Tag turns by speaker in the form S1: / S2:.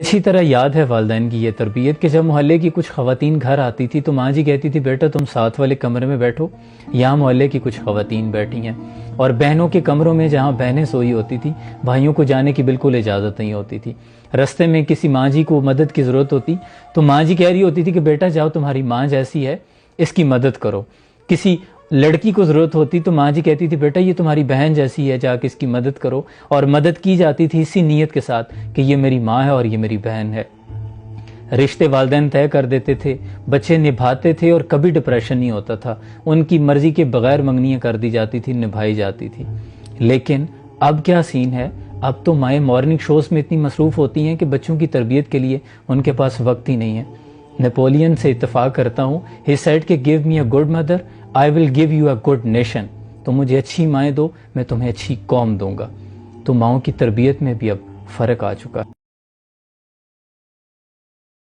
S1: اسی طرح یاد ہے والدین کی یہ تربیت کہ جب محلے کی کچھ خواتین گھر آتی تھی تو ماں جی کہتی تھی بیٹا تم ساتھ والے کمرے میں بیٹھو، یہاں محلے کی کچھ خواتین بیٹھی ہیں، اور بہنوں کے کمروں میں جہاں بہنیں سوئی ہوتی تھی بھائیوں کو جانے کی بالکل اجازت نہیں ہوتی تھی۔ رستے میں کسی ماں جی کو مدد کی ضرورت ہوتی تو ماں جی کہہ رہی ہوتی تھی کہ بیٹا جاؤ تمہاری ماں جیسی ہے اس کی مدد کرو، کسی لڑکی کو ضرورت ہوتی تو ماں جی کہتی تھی بیٹا یہ تمہاری بہن جیسی ہے جا کے اس کی مدد کرو، اور مدد کی جاتی تھی اسی نیت کے ساتھ کہ یہ میری ماں ہے اور یہ میری بہن ہے۔ رشتے والدین طے کر دیتے تھے، بچے نبھاتے تھے اور کبھی ڈپریشن نہیں ہوتا تھا، ان کی مرضی کے بغیر منگنیاں کر دی جاتی تھی، نبھائی جاتی تھی۔ لیکن اب کیا سین ہے؟ اب تو مائیں مارننگ شوز میں اتنی مصروف ہوتی ہیں کہ بچوں کی تربیت کے لیے ان کے پاس وقت ہی نہیں ہے۔ نپولین سے اتفاق کرتا ہوں، he said کہ give me a good mother, I will give you a good nation۔ تو مجھے اچھی مائیں دو، میں تمہیں اچھی قوم دوں گا۔ تو ماؤں کی تربیت میں بھی اب فرق آ چکا ہے۔